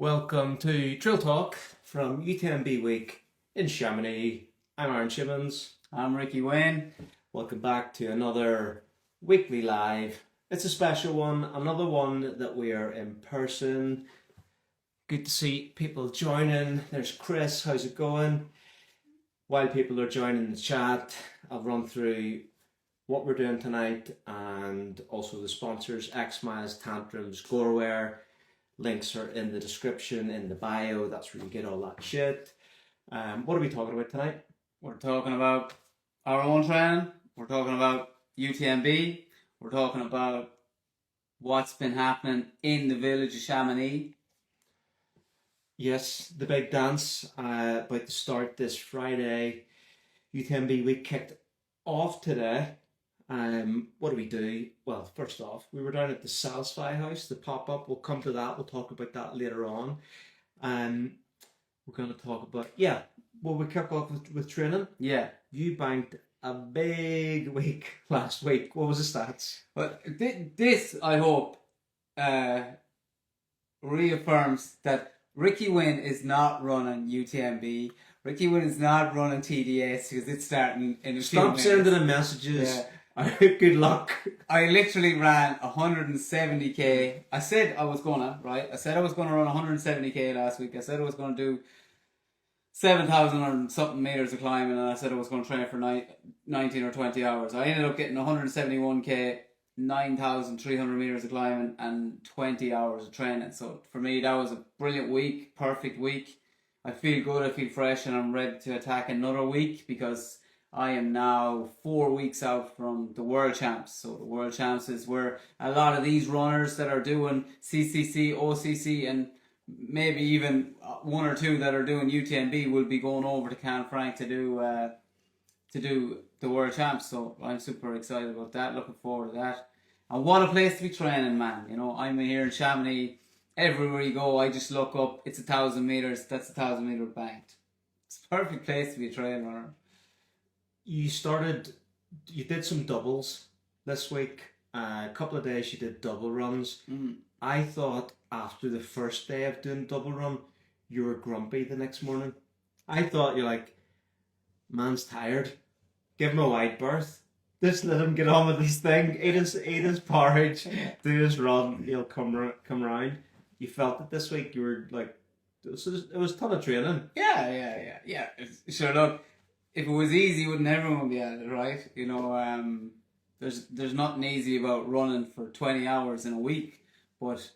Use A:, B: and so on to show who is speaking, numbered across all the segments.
A: Welcome to Trail Talk from UTMB week in Chamonix. I'm Aaron Shimmons.
B: I'm Ricky Wayne.
A: Welcome back to another weekly live. It's a special one, another one that we are in person. Good to see people joining. There's Chris, how's it going? While people are joining the chat, I'll run through what we're doing tonight and also the sponsors, XMiles, Tantrums, GOREWEAR. Links are in the description, in the bio. That's where you get all that shit. What are we talking about tonight?
B: We're talking about our own training. We're talking about UTMB. We're talking about what's been happening in the village of Chamonix.
A: Yes, the big dance about to start this Friday. UTMB week kicked off today. What do we do? Well, first off, we were down at the Satisfy House, the pop-up. We'll come to that. We'll talk about that later on. We're going to talk about, we kick off with training.
B: Yeah.
A: You banked a big week last week. What was the stats?
B: Well, this, I hope, reaffirms that Ricky Wynn is not running UTMB. Ricky Wynn is not running TDS because it's starting in a few minutes.
A: Stop sending him messages. Yeah. Good luck.
B: I literally ran 170k. I said I was gonna, right? I said I was gonna run 170k last week. I said I was gonna do 7,000 or something meters of climbing, and I said I was gonna train for 19 or 20 hours. I ended up getting 171k, 9,300 meters of climbing, and 20 hours of training. So for me, that was a brilliant week, perfect week. I feel good, I feel fresh, and I'm ready to attack another week because I am now 4 weeks out from the World Champs. So the World Champs is where a lot of these runners that are doing CCC, OCC, and maybe even one or two that are doing UTMB will be going over to Canfranc to do the World Champs. So I'm super excited about that. Looking forward to that. And what a place to be training, man. You know, I'm here in Chamonix. Everywhere you go, I just look up. It's 1,000 meters. That's 1,000 meter banked. It's a perfect place to be a trail runner.
A: You did some doubles this week. A couple of days you did double runs. I thought after the first day of doing double run, you were grumpy the next morning. I thought you're like, man's tired. Give him a wide berth. Just let him get on with this thing. Eat his porridge. Do his run. He'll come around. You felt it this week. You were like, it was a ton of training.
B: Yeah. Sure, look. If it was easy, wouldn't everyone be at it, right? You know, there's nothing easy about running for 20 hours in a week. But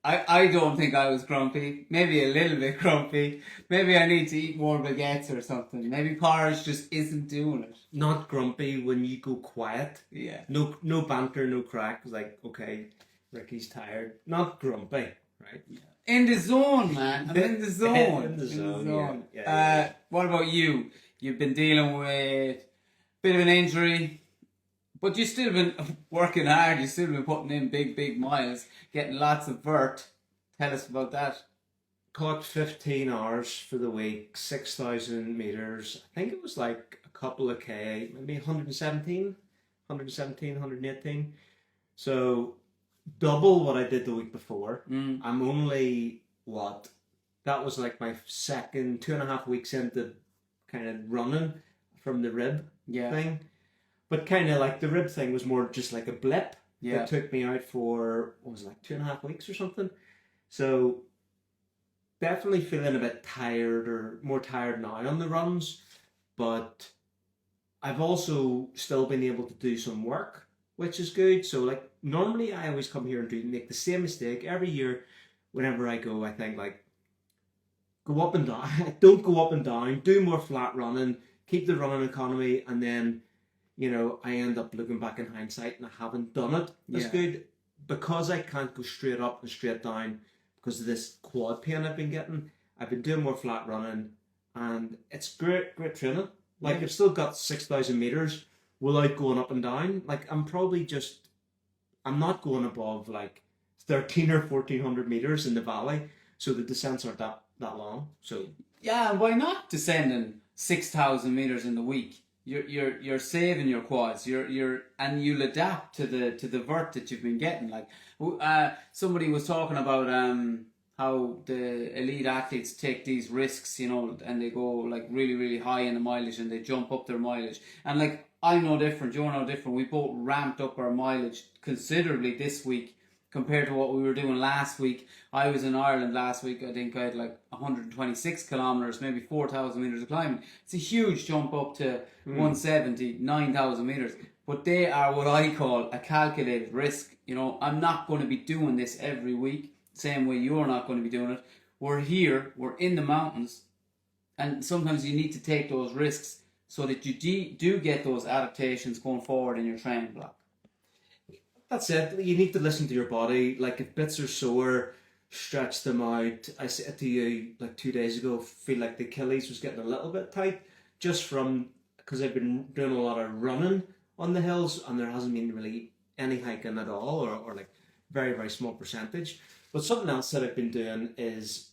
B: I don't think I was grumpy. Maybe a little bit grumpy. Maybe I need to eat more baguettes or something. Maybe porridge just isn't doing it.
A: Not grumpy when you go quiet.
B: Yeah.
A: No banter, no crack. It's like, okay, Ricky's tired. Not grumpy, right? Yeah.
B: In the zone, man. I'm in the zone.
A: in the zone. Yeah.
B: What about you? You've been dealing with a bit of an injury, but you've still been working hard. You've still been putting in big miles, getting lots of vert. Tell us about that.
A: Caught 15 hours for the week, 6,000 meters. I think it was like a couple of K, maybe 117, 118. So double what I did the week before. I'm only that was like my second 2.5 weeks into kind of running from the rib thing. But kind of like the rib thing was more just like a blip. It took me out for, what was it, like 2.5 weeks or something. So definitely feeling a bit tired or more tired now on the runs. But I've also still been able to do some work, which is good. So like normally I always come here and make the same mistake every year. Whenever I go, I think like, go up and down. Don't go up and down. Do more flat running. Keep the running economy. And then, you know, I end up looking back in hindsight and I haven't done it as good. Because I can't go straight up and straight down because of this quad pain I've been getting. I've been doing more flat running. And it's great training. Like I've still got 6,000 meters without going up and down. Like I'm not going above like 13 or 1,400 meters in the valley. So the descents aren't that long. So
B: yeah, and why not descending 6,000 meters in the week? You're saving your quads. And you'll adapt to the vert that you've been getting. Like somebody was talking about how the elite athletes take these risks, you know, and they go like really, really high in the mileage and they jump up their mileage. And like, I'm no different, you're no different. We both ramped up our mileage considerably this week compared to what we were doing last week. I was in Ireland last week. I think I had like 126 kilometers, maybe 4,000 meters of climbing. It's a huge jump up to 170, 9,000 meters. But they are what I call a calculated risk. You know, I'm not going to be doing this every week, same way you're not going to be doing it. We're here, we're in the mountains, and sometimes you need to take those risks so that you do get those adaptations going forward in your training block.
A: That's it. You need to listen to your body. Like, if bits are sore, stretch them out. I said to you like 2 days ago, feel like the Achilles was getting a little bit tight, just from because I've been doing a lot of running on the hills, and there hasn't been really any hiking at all, or like very, very small percentage. But something else that I've been doing is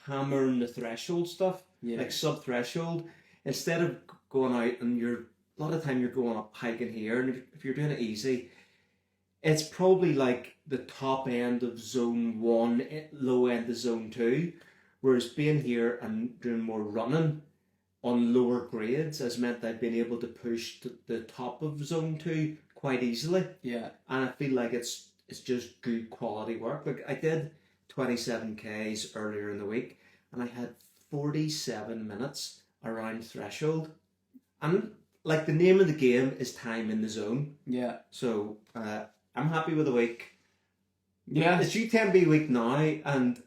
A: hammering the threshold stuff, like sub-threshold. Instead of going out and a lot of time you're going up hiking here, and if you're doing it easy, it's probably like the top end of zone 1, low end of zone 2, whereas being here and doing more running on lower grades has meant I've been able to push to the top of zone 2 quite easily.
B: Yeah.
A: And I feel like it's just good quality work. Like, I did 27 Ks earlier in the week, and I had 47 minutes around threshold. And like, the name of the game is time in the zone.
B: Yeah.
A: So I'm happy with the week.
B: Yeah.
A: It's UTMB week now, and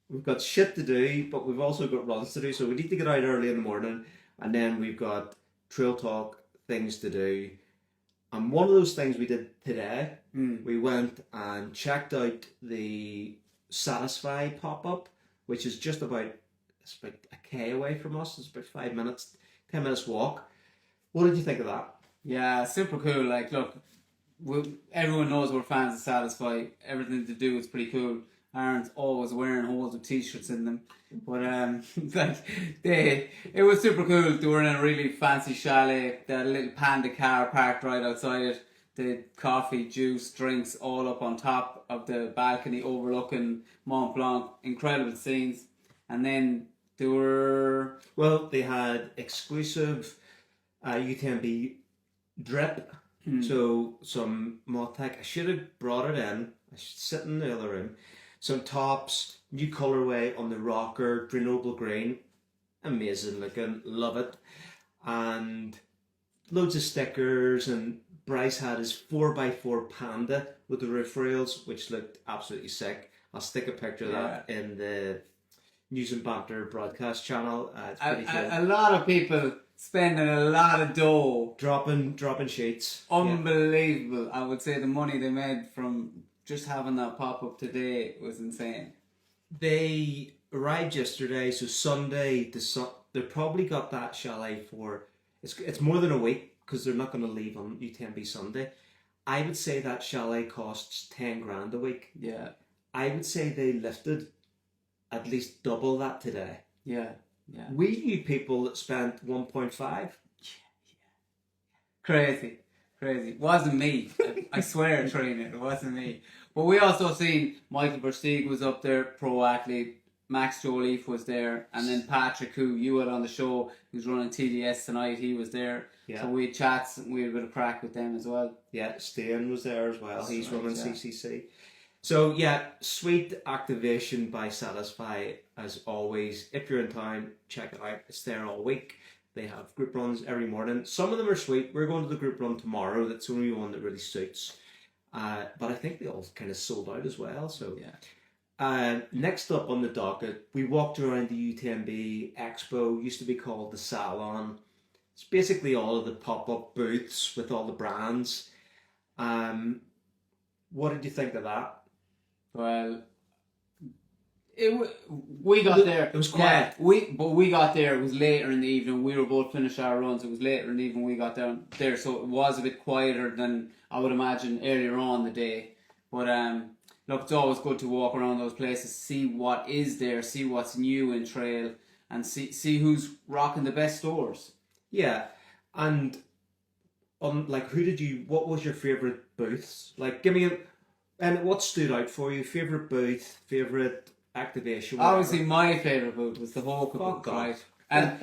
A: we've got shit to do, but we've also got runs to do. So we need to get out early in the morning, and then we've got trail talk things to do. And one of those things we did today, we went and checked out the Satisfy pop-up, which is just about, it's about a K away from us. It's about 5 minutes, 10 minutes walk. What did you think of that?
B: Yeah, super cool. Like, look, everyone knows we're fans of Satisfy. Everything to do is pretty cool. Aaron's always wearing holes with t-shirts in them. But it was super cool. They were in a really fancy chalet. They had a little panda car parked right outside it. They had coffee, juice, drinks all up on top of the balcony overlooking Mont Blanc. Incredible scenes. And then they
A: had exclusive UTMB drip. So some Maltec. I should have brought it in. I should sit in the other room. Some tops, new colourway on the rocker, Grenoble green, amazing looking, love it. And loads of stickers, and Bryce had his 4x4 Panda with the roof rails, which looked absolutely sick. I'll stick a picture of that in the News and Banter broadcast channel. It's pretty cool.
B: A lot of people spending a lot of dough.
A: Dropping sheets.
B: Unbelievable. Yeah. I would say the money they made from just having that pop-up today was insane.
A: They arrived yesterday, so Sunday, they probably got that chalet for, it's more than a week, because they're not going to leave on UTMB Sunday. I would say that chalet costs 10 grand a week.
B: Yeah.
A: I would say they lifted at least double that today.
B: Yeah.
A: We knew people that spent 1.5. Yeah.
B: Crazy. Wasn't me. I swear, Trina, it wasn't me. But we also seen Michael Versteeg was up there, pro athlete. Max Joliffe was there, and then Patrick, who you had on the show, who's running TDS tonight, he was there. Yeah. So we had chats and we had a bit of crack with them as well.
A: Yeah, Stan was there as well. He's running CCC. So yeah, sweet activation by Satisfy as always. If you're in town, check it out. It's there all week. They have group runs every morning. Some of them are sweet. We're going to the group run tomorrow. That's the only one that really suits. But I think they all kind of sold out as well. So yeah. Next up on the docket, we walked around the UTMB Expo. Used to be called the Salon. It's basically all of the pop-up booths with all the brands. What did you think of that?
B: Well, we got there.
A: It was quiet.
B: Yeah, we got there. It was later in the evening. We were both finished our runs. It was later in the evening we got down there, so it was a bit quieter than I would imagine earlier on the day. But look, it's always good to walk around those places, see what is there, see what's new in trail, and see who's rocking the best stores.
A: Yeah, and what was your favourite booths? Like, give me and what stood out for you? Favourite booth, favourite activation.
B: Obviously, my favourite boot was the Hoka
A: Fuck
B: boot,
A: off.
B: right? And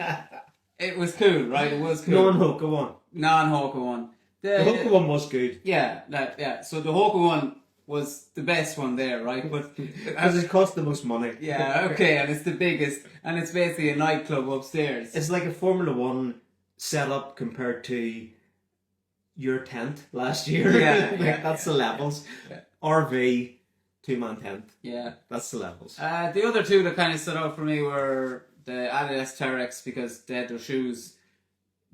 B: it was cool, right? It was cool.
A: Non-Hoka one.
B: Non-Hoka one.
A: The Hoka one was good.
B: Yeah, yeah. So the Hoka one was the best one there, right? But
A: Because it cost the most money.
B: yeah, okay, and it's the biggest, and it's basically a nightclub upstairs.
A: It's like a Formula One setup compared to your tent last year.
B: Yeah,
A: That's the levels.
B: Yeah.
A: RV, 2-man tent.
B: Yeah.
A: That's the levels.
B: The other two that kind of stood out for me were the Adidas Terex, because they had their shoes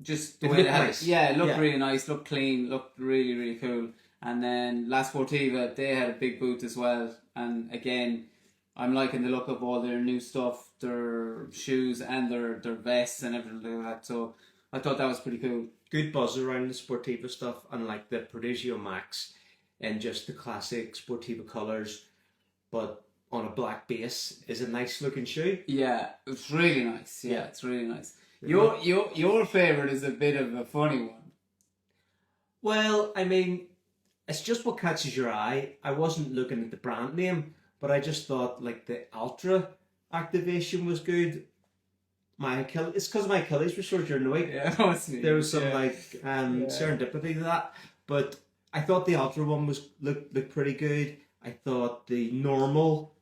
B: just the
A: It
B: way
A: looked
B: they had
A: nice.
B: it. Yeah, it looked
A: Yeah.
B: really nice, looked clean, looked really, really cool. And then La Sportiva, they had a big boot as well. And again, I'm liking the look of all their new stuff, their shoes and their vests and everything like that. So I thought that was pretty cool.
A: Good buzz around the Sportiva stuff, and like the Producio Max in just the classic Sportiva colours, but on a black base, is a nice looking shoe.
B: Yeah, it's really nice. Yeah,
A: Yeah.
B: it's really nice. Your favourite is a bit of a funny one.
A: Well, I mean, it's just what catches your eye. I wasn't looking at the brand name, but I just thought like the Ultra activation was good. It's because my Achilles were sore during the week.
B: Yeah, that was neat.
A: There was some
B: Yeah.
A: serendipity to that, but I thought the Ultra one looked pretty good. I thought the normal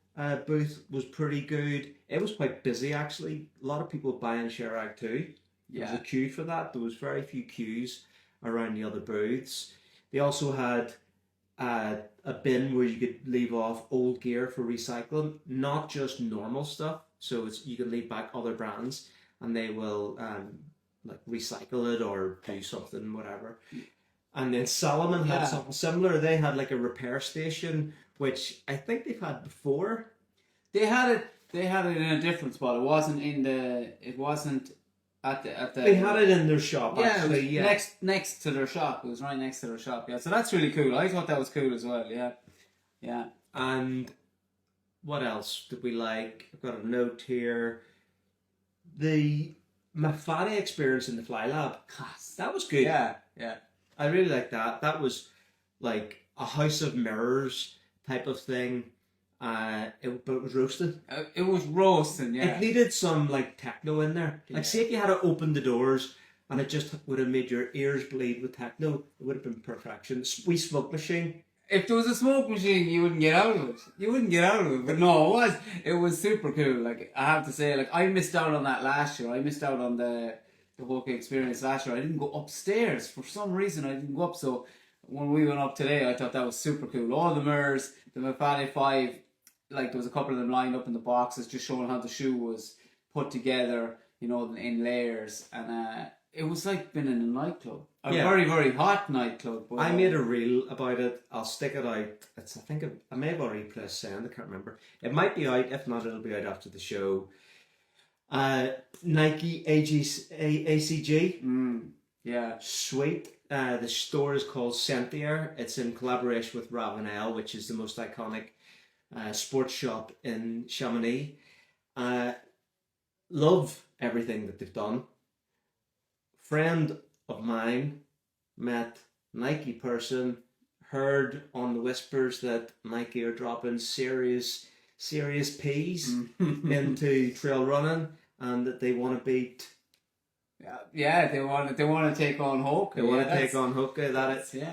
A: booth was pretty good. It was quite busy actually. A lot of people buying Chirag too. There was a queue for that. There was very few queues around the other booths. They also had a bin where you could leave off old gear for recycling, not just normal stuff. So you can leave back other brands, and they will like recycle it or do something, whatever. And then Salomon had something similar. They had like a repair station, which I think they've had before.
B: They had it in a different spot. It wasn't at the.
A: They had it in their shop.
B: Yeah,
A: Actually,
B: it was next to their shop. It was right next to their shop. Yeah, so that's really cool. I thought that was cool as well. Yeah, yeah.
A: And what else did we like? I've got a note here. The Mafati experience in the Fly Lab. That was good.
B: Yeah, yeah.
A: I really like that. That was like a house of mirrors type of thing. But it was roasted.
B: It was roasting. Yeah.
A: It needed some like techno in there. Like, say if you had to open the doors and it just would have made your ears bleed with techno, it would have been perfection. Wee smoke machine.
B: If there was a smoke machine, you wouldn't get out of it. You wouldn't get out of it. But no, it was super cool. Like, I have to say, like, I missed out on that last year. I missed out on the Hoka experience last year. I didn't go upstairs. For some reason, I didn't go up. So when we went up today, I thought that was super cool. All the mirrors, the Mafati 5, like, there was a couple of them lined up in the boxes, just showing how the shoe was put together, you know, in layers. And it was like being in a nightclub. A very, very hot nightclub. But,
A: I made a reel about it. I'll stick it out. I may have already pressed send. I can't remember. It might be out. If not, it'll be out after the show. Nike ACG.
B: Yeah.
A: Sweet. The store is called Sentier. It's in collaboration with Ravenel, which is the most iconic sports shop in Chamonix. Love everything that they've done. Friend of mine met Nike person, heard on the whispers that Nike are dropping serious P's into trail running, and that they want to beat.
B: Yeah, they want to take on Hoka.
A: They want to take on Hoka.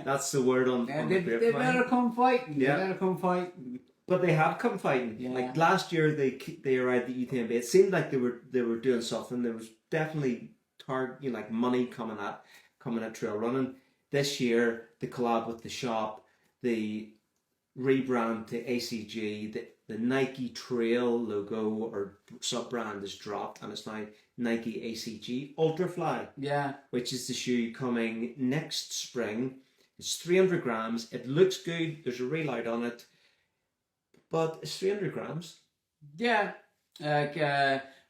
A: That's the word on
B: they
A: the grapevine.
B: better come fighting.
A: Yeah.
B: They better come fighting.
A: But they have come fighting.
B: Yeah.
A: Like last year, they arrived at UTMB. It seemed like they were doing something. There was definitely like money coming at trail running. This year, the collab with the shop, the rebrand to ACG, the Nike Trail logo or sub brand is dropped, and it's now Nike ACG Ultrafly.
B: Yeah.
A: Which is the shoe coming next spring. It's 300 grams. It looks good. There's a reel out on it. But it's 300 grams.
B: Yeah. Like,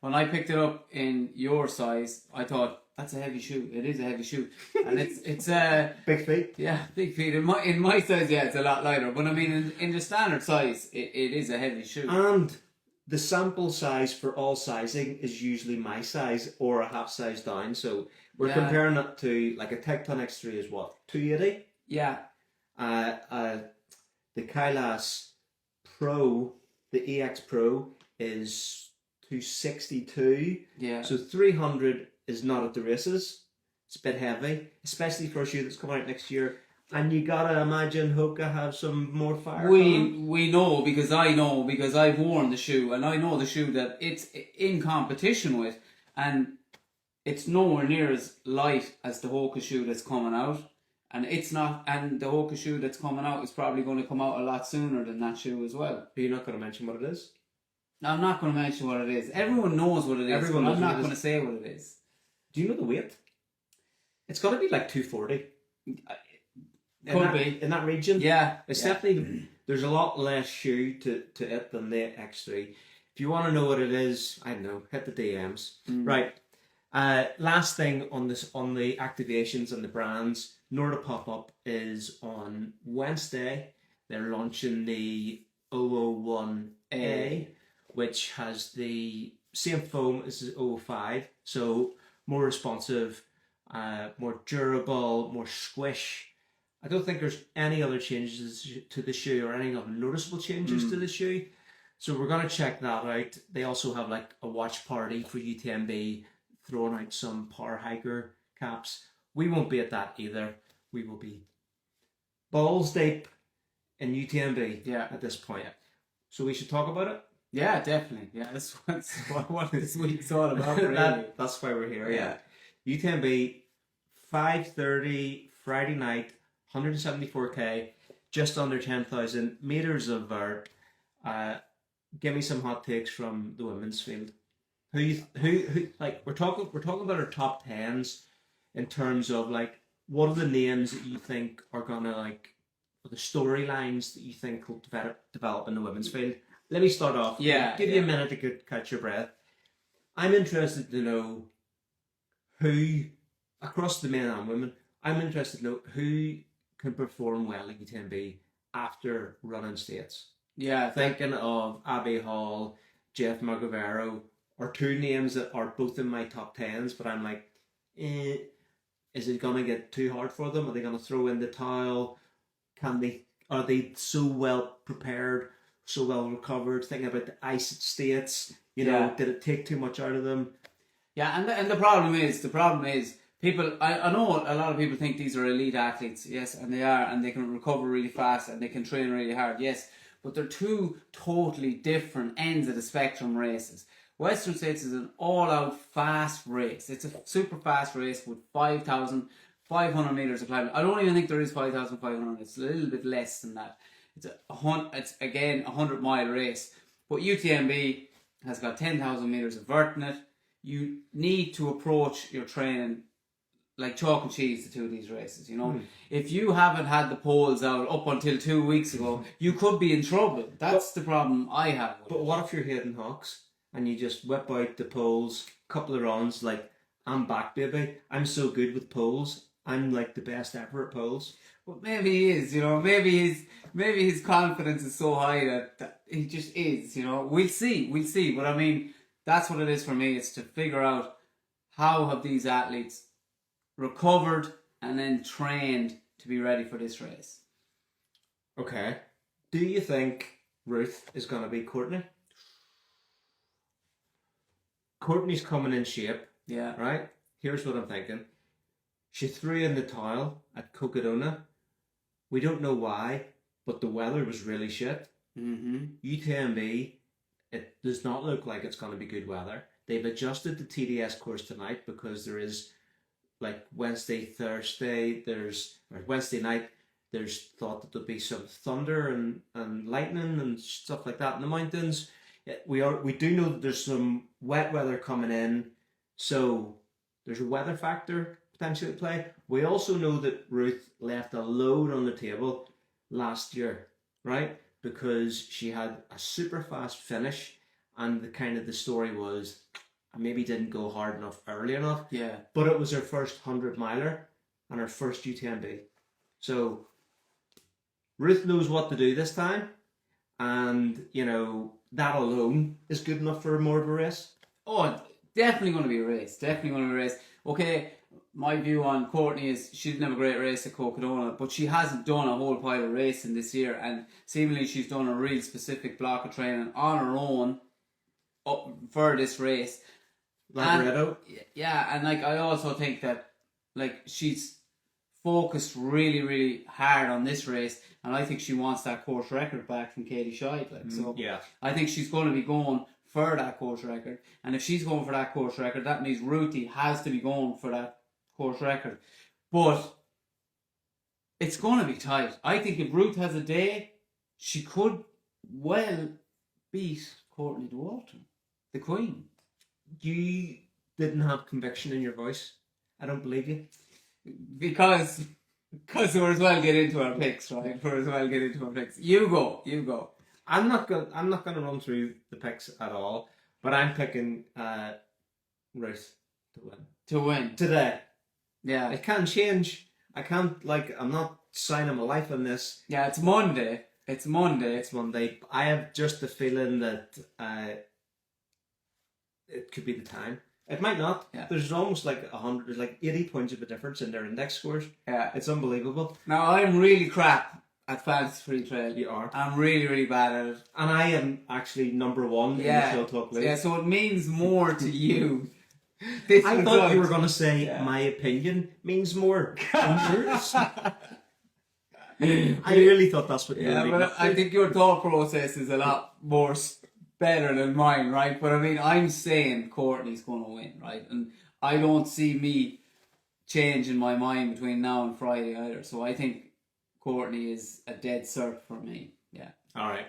B: when I picked it up in your size, I thought, that's a heavy shoe. It is a heavy shoe. And it's
A: big feet.
B: Yeah, big feet. In my size, yeah, it's a lot lighter. But I mean, in the standard size, it is a heavy shoe.
A: And the sample size for all sizing is usually my size or a half size down. So we're comparing it to, like, a Tecton X3 is what, 280?
B: Yeah.
A: The Kailas Pro the EX Pro is 262.
B: Yeah.
A: So 300 is not at the races. It's a bit heavy, especially for a shoe that's coming out next year. And you gotta imagine Hoka have some more fire.
B: We know because I've worn the shoe, and I know the shoe that it's in competition with, and it's nowhere near as light as the Hoka shoe that's coming out. And it's not, and the Hoka shoe that's coming out is probably going to come out a lot sooner than that shoe as well.
A: But you're not going to mention what it is?
B: I'm not going to mention what it is. Everyone knows what it is. Everyone knows. I'm not going to say what it is.
A: Do you know the weight? It's got to be like 240.
B: Could be.
A: In that region?
B: Yeah.
A: It's definitely, there's a lot less shoe to it than the X3. If you want to know what it is, I don't know, hit the DMs. Right. Last thing on the activations and the brands, Nora Pop-Up is on Wednesday. They're launching the 001A, which has the same foam as the 005, so more responsive, more durable, more squish. I don't think there's any other changes to the shoe or any other noticeable changes to the shoe. So we're going to check that out. They also have like a watch party for UTMB, throwing out some power hiker caps. We won't be at that either. We will be balls deep in UTMB at this point. So we should talk about it?
B: Yeah, definitely. Yeah, that's what this week's all about, really.
A: That's why we're here, yeah. UTMB, 5:30, Friday night, 174k, just under 10,000 meters of vert. Give me some hot takes from the women's field. Who like we're talking about our top tens in terms of like what are the names that you think are gonna like the storylines that you think will develop in the women's field. Let me start off. Give you a minute to catch your breath. I'm interested to know who across the men and women. I'm interested to know who can perform well at UTMB after running states.
B: Yeah,
A: thinking of Abby Hall, Jeff Magavero, are two names that are both in my top tens, but I'm like, is it gonna get too hard for them? Are they gonna throw in the towel? Are they so well prepared, so well recovered? Thinking about the ice states, did it take too much out of them?
B: Yeah, and the problem is people. I know a lot of people think these are elite athletes, yes, and they are, and they can recover really fast and they can train really hard, yes. But they're two totally different ends of the spectrum races. Western States is an all-out fast race. It's a super fast race with 5,500 meters of climbing. I don't even think there is 5,500. It's a little bit less than that. It's again a 100-mile race. But UTMB has got 10,000 meters of vert in it. You need to approach your training like chalk and cheese, the two of these races, If you haven't had the poles out up until 2 weeks ago, you could be in trouble. That's the problem I have with
A: But what if you're Hayden Hawks and you just whip out the poles, couple of runs, like, I'm back, baby. I'm so good with poles. I'm like the best ever at poles.
B: But maybe he is, maybe his confidence is so high that he just is, We'll see. But I mean, that's what it is for me. It's to figure out how have these athletes recovered and then trained to be ready for this race.
A: Okay. Do you think Ruth is going to beat Courtney? Courtney's coming in shape.
B: Yeah.
A: Right? Here's what I'm thinking. She threw in the towel at Cocodona. We don't know why, but the weather was really shit. UTMB, it does not look like it's going to be good weather. They've adjusted the TDS course tonight because there is like Wednesday night, there's thought that there'll be some thunder and lightning and stuff like that in the mountains. We do know that there's some wet weather coming in, so there's a weather factor potentially at play. We also know that Ruth left a load on the table last year, right? Because she had a super fast finish, and the story was I maybe didn't go hard enough early enough.
B: Yeah.
A: But it was her first 100-miler and her first UTMB. So Ruth knows what to do this time, and that alone is good enough for more of a race.
B: Oh, definitely going to be a race. Okay, my view on Courtney is she didn't have a great race at Cocodona, but she hasn't done a whole pile of racing this year, and seemingly she's done a real specific block of training on her own up for this race.
A: Labrador.
B: Yeah, and like I also think that like she's focused really, really hard on this race, and I think she wants that course record back from Katie Scheid. Like, so
A: Yeah.
B: I think she's going to be going for that course record, and if she's going for that course record, that means Ruthie has to be going for that course record. But it's going to be tight. I think if Ruth has a day, she could well beat Courtney Dauwalter, the Queen.
A: You didn't have conviction in your voice. I don't believe you.
B: Because we're as well get into our picks, right? We're as well get into our picks. You go.
A: I'm not gonna run through the picks at all, but I'm picking Ruth to win today.
B: Yeah.
A: It can change. I can't, like, I'm not signing my life on this.
B: Yeah, it's Monday.
A: It's Monday. I have just the feeling that it could be the time. It might not.
B: Yeah.
A: There's almost like 100. There's like 80 points of a difference in their index scores.
B: Yeah.
A: It's unbelievable.
B: Now, I'm really crap at Fantasy Free Trail.
A: You are.
B: I'm really, really bad at it.
A: And I am actually number one in the Show Talk League.
B: Yeah, so it means more to you.
A: I thought you were going to say my opinion means more than yours. I really thought that's what you were leading up to.
B: I think your thought process is a lot more better than mine, right? But I mean, I'm saying Courtney's going to win, right? And I don't see me changing my mind between now and Friday either. So I think Courtney is a dead cert for me. Yeah.
A: All right.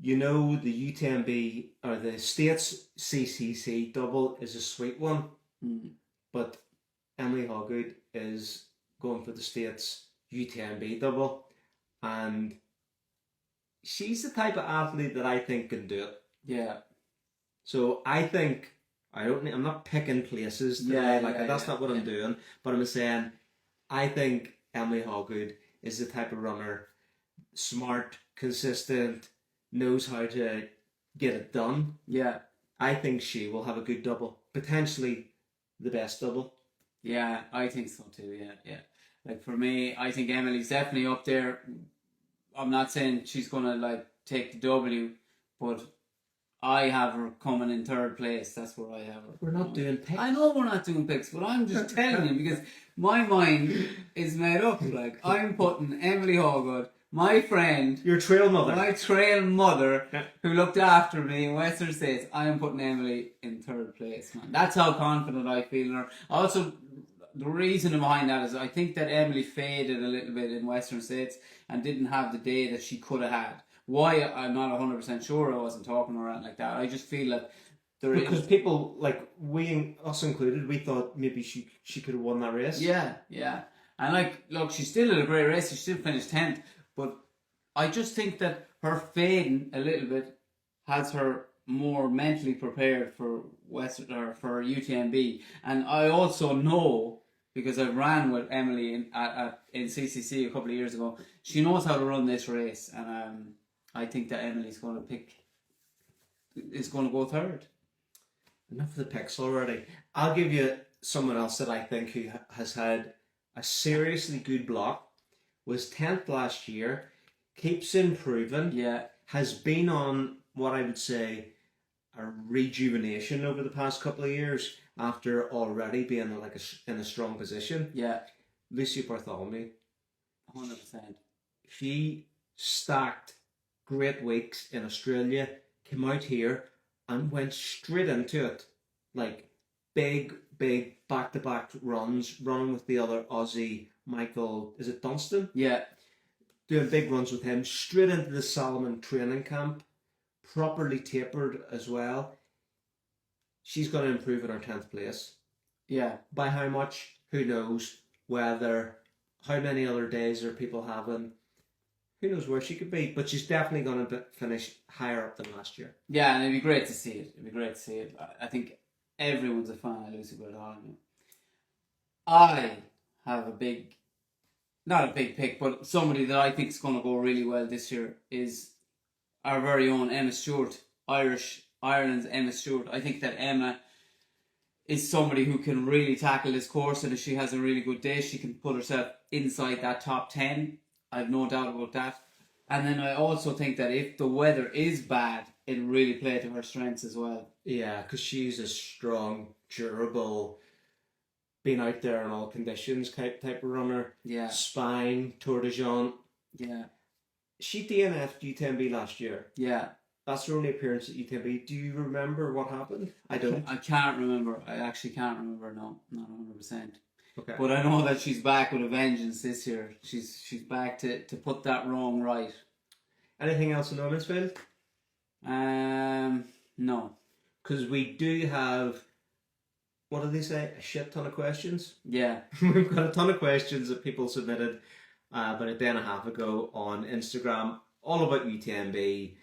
A: You know, the UTMB or the States CCC double is a sweet one, but Emily Hoggood is going for the States UTMB double, and she's the type of athlete that I think can do it.
B: Yeah.
A: So I think I'm not picking places today. That's not what I'm doing. But I'm saying I think Emily Hoggood is the type of runner, smart, consistent, knows how to get it done.
B: Yeah.
A: I think she will have a good double, potentially the best double.
B: Yeah, I think so too. Yeah. Like for me, I think Emily's definitely up there. I'm not saying she's gonna like take the W, but I have her coming in third place. That's where I have her.
A: We're not doing picks.
B: I know we're not doing picks, but I'm just telling you because my mind is made up. Like I'm putting Emily Hoggood, my friend,
A: your trail mother,
B: my trail mother, who looked after me in Western States. I am putting Emily in third place, man. That's how confident I feel in her. Also, the reason behind that is I think that Emily faded a little bit in Western States and didn't have the day that she could have had. Why, I'm not 100% sure. I wasn't talking around like that. I just feel that
A: because people, like us included, we thought maybe she could have won that race.
B: Yeah. And like, look, she still had a great race. She still finished 10th. But I just think that her fading a little bit has her more mentally prepared for for UTMB. And I also know, because I ran with Emily in CCC a couple of years ago, she knows how to run this race, and I think that Emily's going to go third.
A: Enough of the picks already. I'll give you someone else that I think who has had a seriously good block, was 10th last year, keeps improving, has been on what I would say a rejuvenation over the past couple of years after already being in a strong position.
B: Yeah.
A: Lucy Bartholomew.
B: 100%.
A: She stacked great weeks in Australia, came out here and went straight into it. Like big back-to-back runs, running with the other Aussie, Michael, is it Dunstan?
B: Yeah.
A: Doing big runs with him, straight into the Salomon training camp, properly tapered as well. She's going to improve in her 10th place.
B: Yeah.
A: By how much? Who knows? Whether, how many other days are people having? Who knows where she could be? But she's definitely going to finish higher up than last year.
B: Yeah, and it'd be great to see it. I think everyone's a fan of Lucy Bartholomew. I have not a big pick, but somebody that I think is going to go really well this year is our very own Emma Stewart, Ireland's Emma Stewart. I think that Emma is somebody who can really tackle this course, and if she has a really good day, she can put herself inside that top 10. I've no doubt about that. And then I also think that if the weather is bad, it'll really play to her strengths as well.
A: Yeah, because she's a strong, durable, being out there in all conditions type of runner.
B: Yeah.
A: Spine, Tour de Jean.
B: Yeah.
A: She DNF'd UTMB last year.
B: Yeah.
A: That's her only appearance at UTMB. Do you remember what happened? I don't.
B: I can't remember. I actually can't remember. No, not 100%.
A: Okay.
B: But I know that she's back with a vengeance this year. She's back to put that wrong right.
A: Anything else in the women's field?
B: No.
A: Because we do have, what did they say? A shit ton of questions.
B: Yeah.
A: We've got a ton of questions that people submitted about a day and a half ago on Instagram, all about UTMB.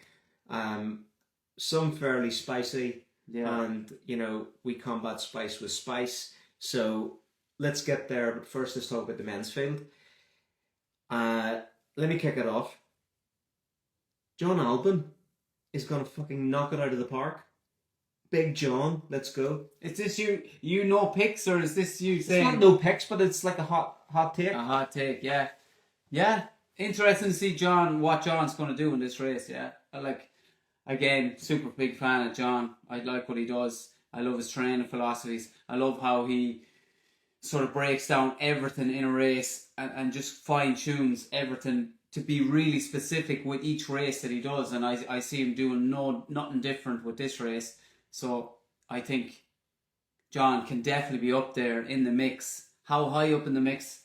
A: Some fairly spicy.
B: Yeah.
A: And, you know, we combat spice with spice. So let's get there. But first, let's talk about the men's field. Let me kick it off. John Albon is going to fucking knock it out of the park. Big John, let's go.
B: Is this you no picks, or is this you saying?
A: It's not no picks, but it's like a hot take.
B: A hot take, yeah. Yeah. Interesting to see what John's going to do in this race, yeah. Again, super big fan of John. I like what he does. I love his training philosophies. I love how he sort of breaks down everything in a race and just fine-tunes everything to be really specific with each race that he does. And I see him doing nothing different with this race. So I think John can definitely be up there in the mix. How high up in the mix,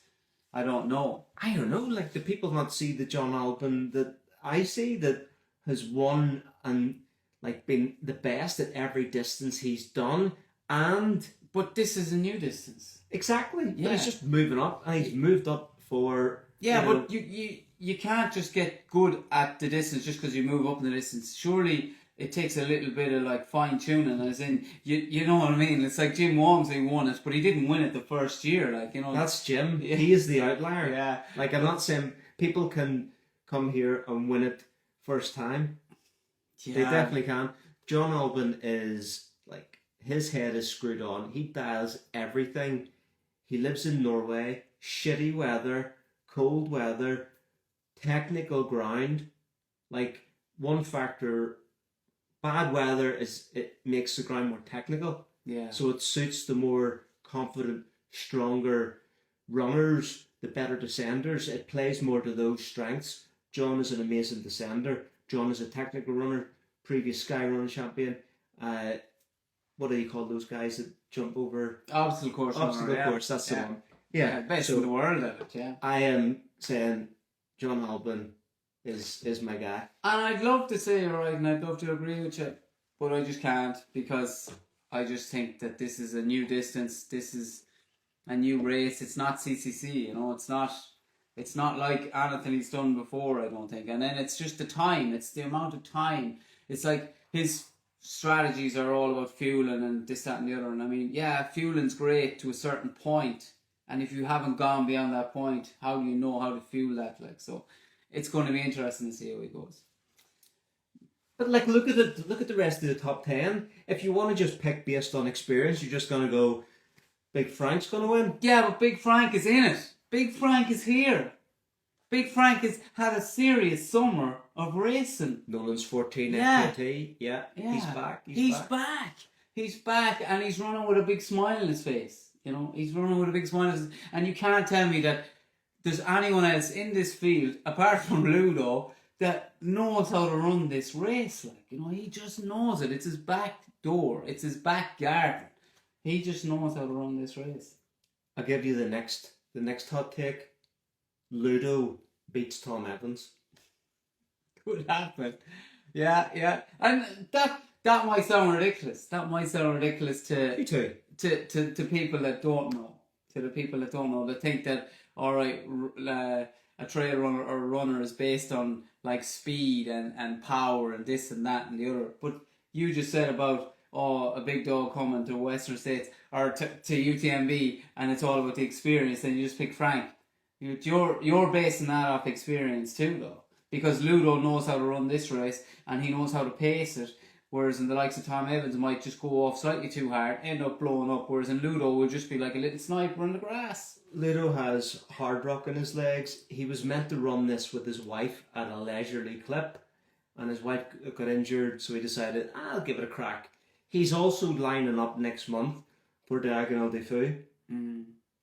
B: I don't know.
A: I don't know, like, do people not see the John Albon that I see that has won and like been the best at every distance he's done?
B: But this is a new distance.
A: Exactly.
B: Yeah.
A: But he's just moving up, and he's moved up for...
B: Yeah, but you can't just get good at the distance just because you move up in the distance. Surely it takes a little bit of like fine tuning, as in you know what I mean. It's like Jim Walmsley won it, but he didn't win it the first year. Like, you know,
A: that's Jim. Yeah. He is the outlier.
B: Yeah.
A: Like, I'm not saying people can come here and win it first time. Yeah. They definitely can. John Albon is like, his head is screwed on. He does everything. He lives in Norway. Shitty weather, cold weather, technical ground. Like, one factor, bad weather is it makes the ground more technical.
B: Yeah.
A: So it suits the more confident, stronger runners, the better descenders. It plays more to those strengths. John is an amazing descender. John is a technical runner, previous Sky Running champion. What do you call those guys that jump over?
B: Obstacle course.
A: Obstacle course, that's the one. Yeah,
B: best in the world at it, yeah.
A: I am saying John Albon is my guy.
B: And I'd love to say, right, and I'd love to agree with you, but I just can't, because I just think that this is a new distance, this is a new race. It's not CCC, you know, it's not like anything he's done before, I don't think. And then it's just the time, it's the amount of time. It's like his strategies are all about fueling and this, that and the other. And I mean, yeah, fueling's great to a certain point. And if you haven't gone beyond that point, how do you know how to fuel that? Like, so it's going to be interesting to see how he goes.
A: But like, look at the rest of the top 10. If you want to just pick based on experience, you're just going to go, Big Frank's going to win.
B: Yeah, but Big Frank is in it. Big Frank is here. Big Frank has had a serious summer of racing.
A: Nolan's 14
B: yeah.
A: FKT. Yeah, he's back.
B: He's back, and he's running with a big smile on his face. You know, he's running with a big smile on his face. And you can't tell me that there's anyone else in this field, apart from Ludo, that knows how to run this race. Like, you know, he just knows it. It's his back door. It's his back garden. He just knows how to run this race.
A: I'll give you the next hot take. Ludo beats Tom Evans.
B: Could happen. Yeah. And that might sound ridiculous. That might sound ridiculous to...
A: Me too.
B: To people that don't know. To the people that don't know. That think that, alright, a trail runner or a runner is based on like speed and power and this and that and the other. But you just said about a big dog coming to Western States or to UTMB and it's all about the experience, and you just pick Frank. You're basing that off experience too, though, because Ludo knows how to run this race and he knows how to pace it, Whereas in the likes of Tom Evans, it might just go off slightly too hard, end up blowing up. Whereas in Ludo, will just be like a little sniper in the grass.
A: Ludo has hard rock in his legs. He was meant to run this with his wife at a leisurely clip, and his wife got injured, so he decided, I'll give it a crack. He's also lining up next month for Diagonal de Fou.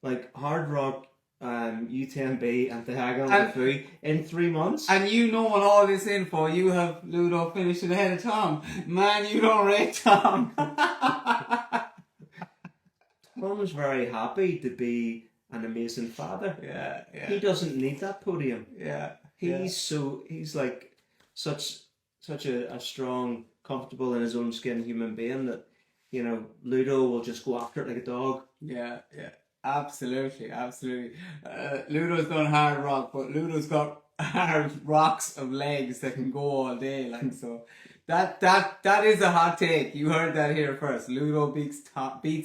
A: Like hard rock, UTMB and Diagonal de Fou in 3 months.
B: And you knowing all this info, you have Ludo finishing ahead of Tom. Man, you don't rate Tom.
A: Tom's very happy to be an amazing father.
B: Yeah.
A: He doesn't need that podium.
B: Yeah.
A: He's like such a strong, comfortable in his own skin human being that, you know, Ludo will just go after it like a dog.
B: Yeah. Absolutely. Ludo's done hard rock, but Ludo's got hard rocks of legs that can go all day. Like, so that is a hot take. You heard that here first. Ludo beats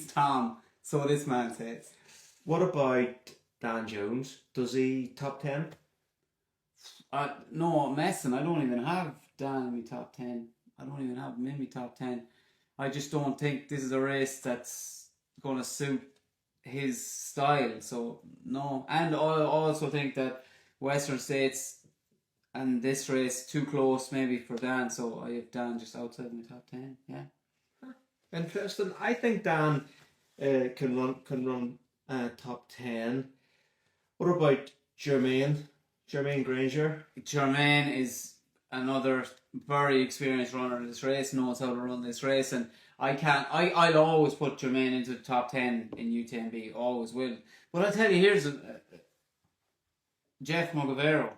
B: Tom. So this man says.
A: What about Dan Jones? Does he top 10?
B: No, I'm messing. I don't even have Dan in my top 10. I don't even have him in my top 10. I just don't think this is a race that's going to suit his style. So, no. And I also think that Western States and this race too close maybe for Dan. So I have Dan just outside my top 10. Yeah.
A: Interesting. I think Dan can run top 10. What about Jermaine Granger?
B: Jermaine is another very experienced runner in this race, knows how to run this race, and I'll always put Jermaine into the top 10 in UTMB, always will. But I'll tell you, here's Jeff Mogavero.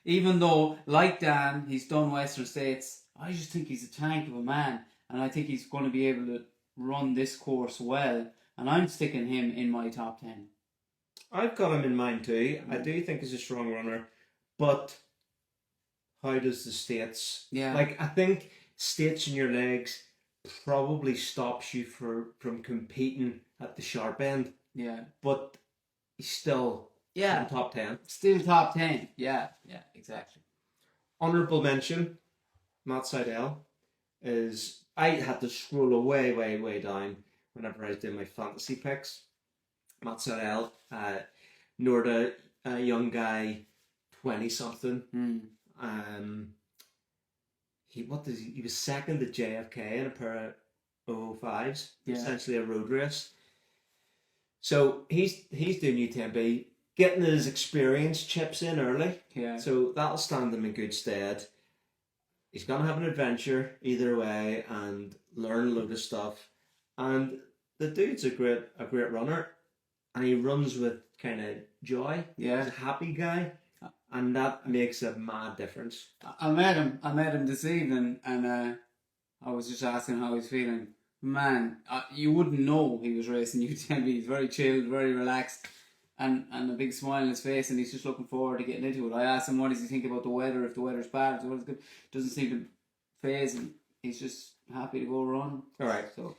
B: Even though, like Dan, he's done Western States, I just think he's a tank of a man, and I think he's going to be able to run this course well, and I'm sticking him in my top 10.
A: I've got him in mind too. I do think he's a strong runner, but how does the States?
B: Yeah.
A: Like, I think States in your legs probably stops you from competing at the sharp end.
B: Yeah.
A: But he's still in top 10.
B: Still top 10. Yeah, exactly.
A: Honourable mention, Matt Seidel is. I had to scroll way down whenever I was doing my fantasy picks. Matt Seidel, Norda, a young guy, 20-something. He was second at JFK in a pair of 005s, essentially a road race. So he's doing UTMB, getting his experience chips in early.
B: Yeah.
A: So that'll stand him in good stead. He's gonna have an adventure either way and learn a load of stuff. And the dude's a great runner, and he runs with kind of joy.
B: Yeah.
A: He's a happy guy, and that makes a mad difference.
B: I met him this evening, and I was just asking how he's feeling. Man, you wouldn't know he was racing UTMB. He's very chilled, very relaxed, and a big smile on his face, and he's just looking forward to getting into it. I asked him what does he think about the weather, if the weather's bad, if the weather's good. Doesn't seem to phase him. He's just happy to go run.
A: All right.
B: So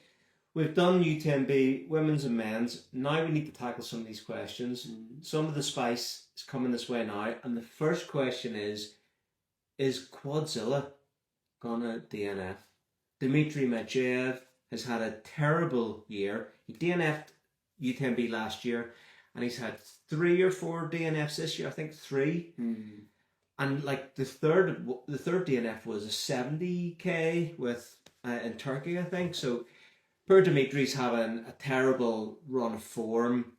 A: we've done UTMB, women's and men's. Now we need to tackle some of these questions. Some of the spice is coming this way now, and the first question is Quadzilla gonna DNF? Dmitry Medvedev has had a terrible year. He DNF'd UTMB last year, and he's had 3 or 4 DNFs this year. I think 3. And like the third DNF was a 70k with in Turkey, I think. So poor Dimitri's having a terrible run of form.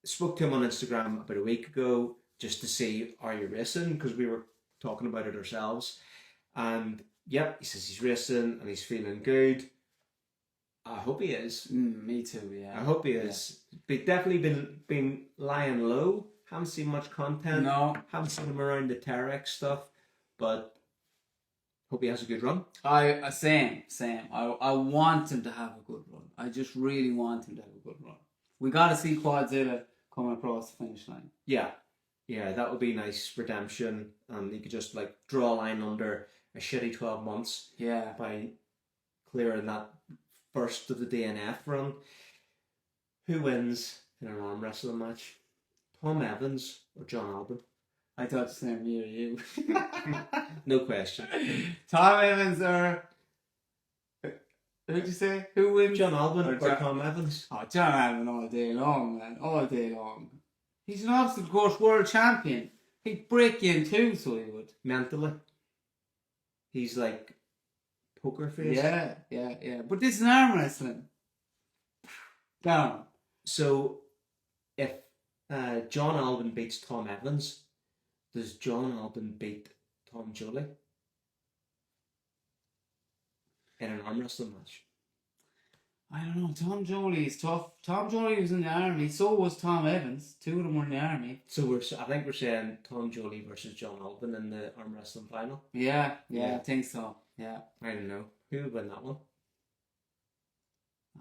A: Spoke to him on Instagram about a week ago just to see, are you racing? Because we were talking about it ourselves. And yep, he says he's racing and he's feeling good. I hope he is.
B: Me too, yeah.
A: I hope he is. But definitely been lying low. Haven't seen much content.
B: No.
A: Haven't seen him around the Terex stuff. But hope he has a good run.
B: Same. I want him to have a good run. I just really want him to have a good run. We got to see Quadzilla coming across the finish line.
A: Yeah, that would be nice redemption. And you could just like draw a line under a shitty 12 months.
B: Yeah.
A: By clearing that first of the DNF run. Who wins in an arm wrestling match? Tom Evans or John Albon?
B: I thought the same me or you.
A: No question.
B: Tom Evans or who'd you say? Who wins?
A: John Albon
B: Or
A: or Tom Evans?
B: Oh, John Allen all day long, man. All day long. He's an obstacle course world champion. He'd break you in two, so he would.
A: Mentally. He's like poker face.
B: Yeah. But this is arm wrestling. Down.
A: So, if John Albon beats Tom Evans, does John Albon beat Tom Jolie in an arm wrestling match?
B: I don't know. Tom Jolie is tough. Tom Jolie was in the army. So was Tom Evans. Two of them were in the army.
A: So I think we're saying Tom Jolie versus John Albon in the arm wrestling final.
B: Yeah, I think so. Yeah.
A: I don't know who would win that one.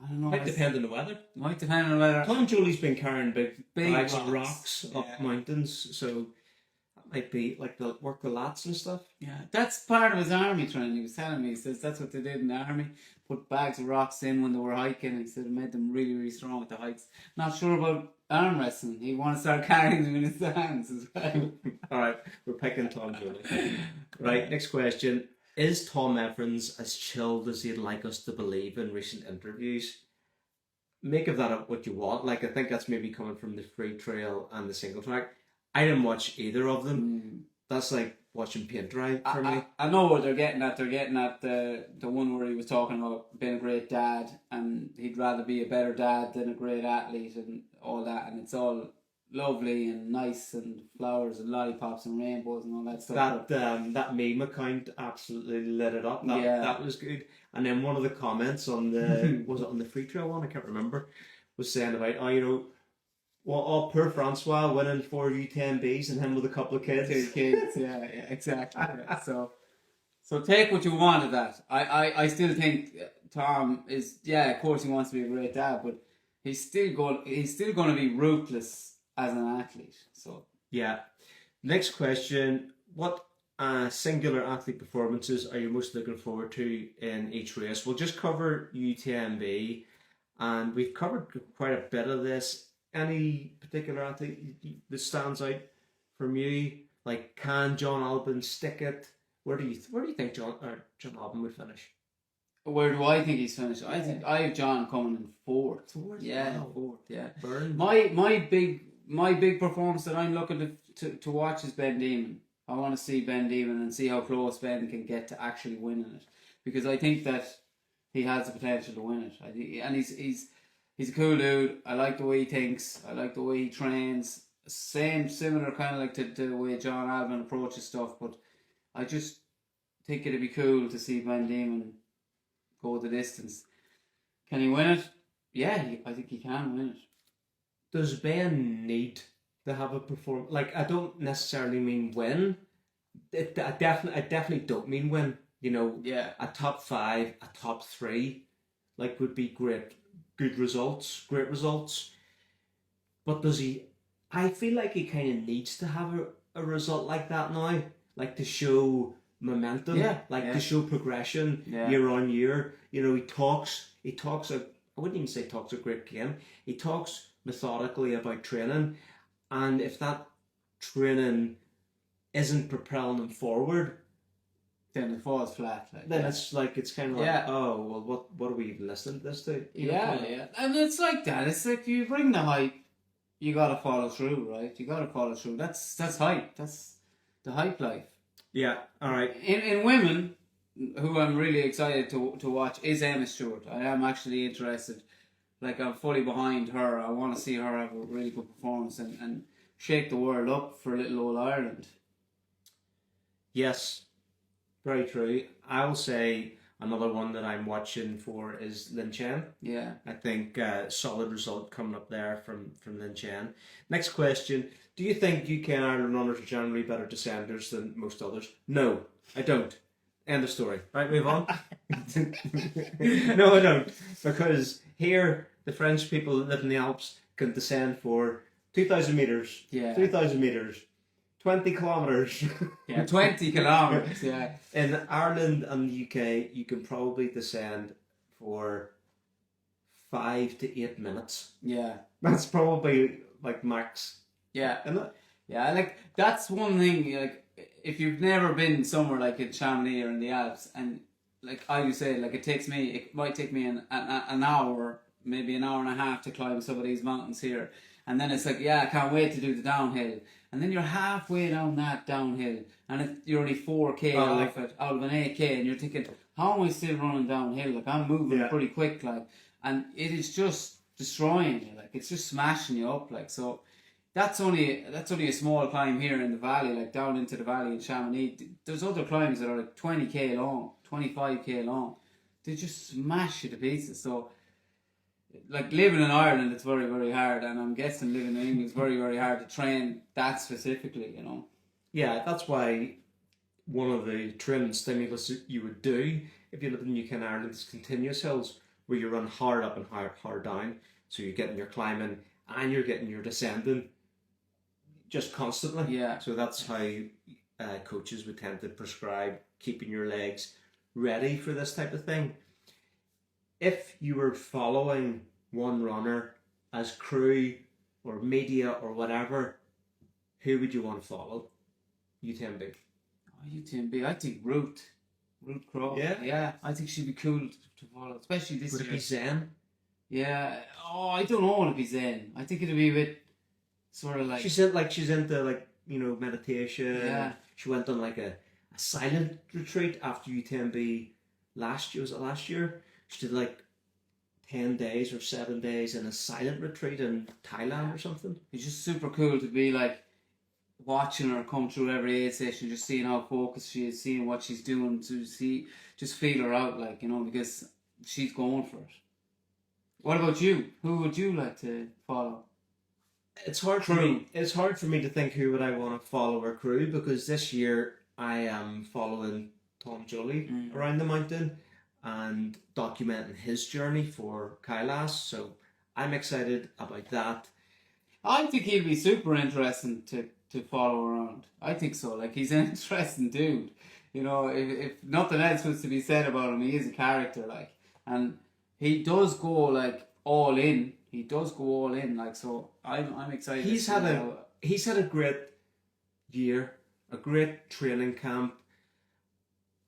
B: I don't know.
A: Might depend on the weather.
B: Might depend on whether
A: Tom Jolie's been carrying big bags of
B: rocks.
A: rocks up mountains, so that might be like they'll work the lats and stuff.
B: Yeah, that's part of his army training. He was telling me, he says that's what they did in the army. Put bags of rocks in when they were hiking. He said it made them really, really strong at the hikes. Not sure about arm wrestling. He want to start carrying them in his hands as well.
A: All right, we're picking Tom Jolie. Right, next question. Is Tom Evans as chilled as he'd like us to believe in recent interviews? Make of that up what you want. Like, I think that's maybe coming from the free trail and the single track. I didn't watch either of them. That's like watching paint dry for me.
B: I know what they're getting at. They're getting at the one where he was talking about being a great dad and he'd rather be a better dad than a great athlete and all that. And it's all lovely and nice and flowers and lollipops and rainbows and all that stuff.
A: That meme account absolutely lit it up. That was good. And then one of the comments on the was it on the free trail one? I can't remember. Was saying about poor Francois winning 4 UTMBs and him with a couple of kids.
B: 2 kids, yeah, exactly. Yeah. So take what you want of that. I still think Tom is, of course he wants to be a great dad, but he's still going to be ruthless as an athlete. So
A: yeah. Next question: what singular athlete performances are you most looking forward to in each race? We'll just cover UTMB, and we've covered quite a bit of this. Any particular athlete that stands out from you? Like, can John Albon stick it? Where do you think John Albon would finish?
B: Where do I think he's finished? I think I have John coming in fourth.
A: Fourth?
B: Yeah,
A: Wow.
B: fourth. Yeah.
A: Burn.
B: My big performance that I'm looking to watch is Ben Demon. I want to see Ben Demon and see how close Ben can get to actually winning it, because I think that he has the potential to win it. And he's a cool dude. I like the way he thinks. I like the way he trains. Similar kind of like to the way John Albon approaches stuff. But I just think it'd be cool to see Ben Demon go the distance. Can he win it? Yeah, I think he can win it.
A: Does Ben need to have a performance? Like, I don't necessarily mean win. I definitely don't mean win. A top 5, a top 3, like, would be great results. But does he? I feel like he kind of needs to have a result like that now, like to show momentum, to show progression year on year. He talks. I wouldn't even say talks a great game. He talks methodically about training, and if that training isn't propelling him forward,
B: then it falls flat.
A: It's kind of like, oh well, what are we even listening to this to?
B: And it's like that. It's like you bring the hype, you gotta follow through, right? You gotta follow through. That's hype. That's the hype life.
A: Yeah. All right.
B: In women, who I'm really excited to watch is Emma Stewart. I am actually interested. Like, I'm fully behind her. I want to see her have a really good performance and shake the world up for little old Ireland.
A: Yes, very true. I'll say another one that I'm watching for is Lin Chen.
B: Yeah.
A: I think solid result coming up there from Lin Chen. Next question. Do you think UK and Ireland runners are generally better descenders than most others? No, I don't. End of story. Right, move on. No, I don't. Because here, the French people that live in the Alps can descend for 2,000 metres, 3,000 metres, 20 kilometres.
B: Yeah, 20 kilometres, yeah.
A: In Ireland and the UK, you can probably descend for 5 to 8 minutes.
B: Yeah.
A: That's probably like max.
B: Yeah.
A: Isn't it?
B: Yeah, like that's one thing. Like if you've never been somewhere like in Chamonix or in the Alps, and like I would say, like it might take me an hour, maybe an hour and a half to climb some of these mountains here, and then it's like, yeah, I can't wait to do the downhill, and then you're halfway down that downhill, and you're only 4K off it out of an 8K, and you're thinking, how am I still running downhill? Like I'm moving pretty quick, like, and it is just destroying you, like it's just smashing you up, like so. That's only a small climb here in the valley, like down into the valley in Chamonix. There's other climbs that are like 20K long, 25K long. They just smash you to pieces. So, like living in Ireland, it's very, very hard, and I'm guessing living in England is very, very hard to train that specifically. You know.
A: Yeah, that's why one of the training stimulus you would do if you live in UK and Ireland is continuous hills, where you run hard up and hard down. So you're getting your climbing and you're getting your descending just constantly.
B: Yeah.
A: So that's how coaches would tend to prescribe keeping your legs ready for this type of thing. If you were following one runner as crew or media or whatever, who would you want to follow? UTMB.
B: Oh, UTMB. I think Ruth Crowe. Yeah. I think she'd be cool to follow, especially this
A: Would
B: year.
A: it be Zen?
B: Yeah. Oh, I don't know. Would it be Zen? I think it'd be a bit sort of like
A: she's into like, you know, meditation.
B: Yeah.
A: She went on like a silent retreat after UTMB last year. Was it last year? She did like 10 days or 7 days in a silent retreat in Thailand or something.
B: It's just super cool to be like watching her come through every aid session, just seeing how focused she is, seeing what she's doing, to see, just feel her out, like, you know, because she's going for it. What about you? Who would you like to follow?
A: It's hard for me. It's hard for me to think who would I want to follow or crew, because this year I am following Tom Jolly around the mountain and documenting his journey for Kailash. So I'm excited about that.
B: I think he'd be super interesting to follow around. I think so. Like, he's an interesting dude. You know, if nothing else was to be said about him, he is a character, like, and he does go like all in. He does go all in, like, so I'm excited.
A: He's had a great year, a great training camp.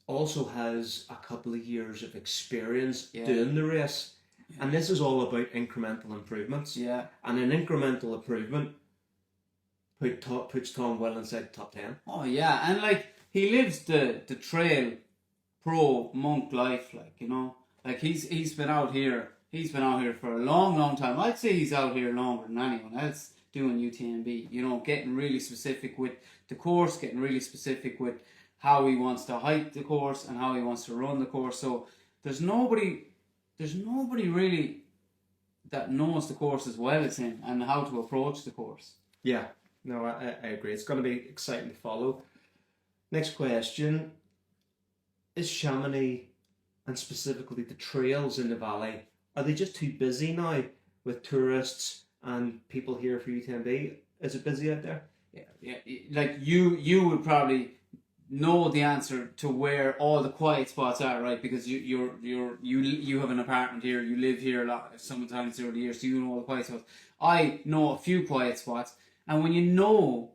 A: Also has a couple of years of experience doing the race, and this is all about incremental improvements.
B: Yeah,
A: and an incremental improvement puts Tom well inside the top 10.
B: Oh yeah, and like he lives the trail pro monk life, like, you know, like he's been out here. He's been out here for a long, long time. I'd say he's out here longer than anyone else doing UTMB. You know, getting really specific with the course, getting really specific with how he wants to hike the course and how he wants to run the course. So there's nobody really that knows the course as well as him and how to approach the course.
A: Yeah, no, I agree. It's going to be exciting to follow. Next question. Is Chamonix, and specifically the trails in the valley, are they just too busy now with tourists and people here for UTMB? Is it busy out there?
B: Yeah. Like you would probably know the answer to where all the quiet spots are, right? Because you have an apartment here, you live here a lot, sometimes through the years, so you know all the quiet spots. I know a few quiet spots, and when you know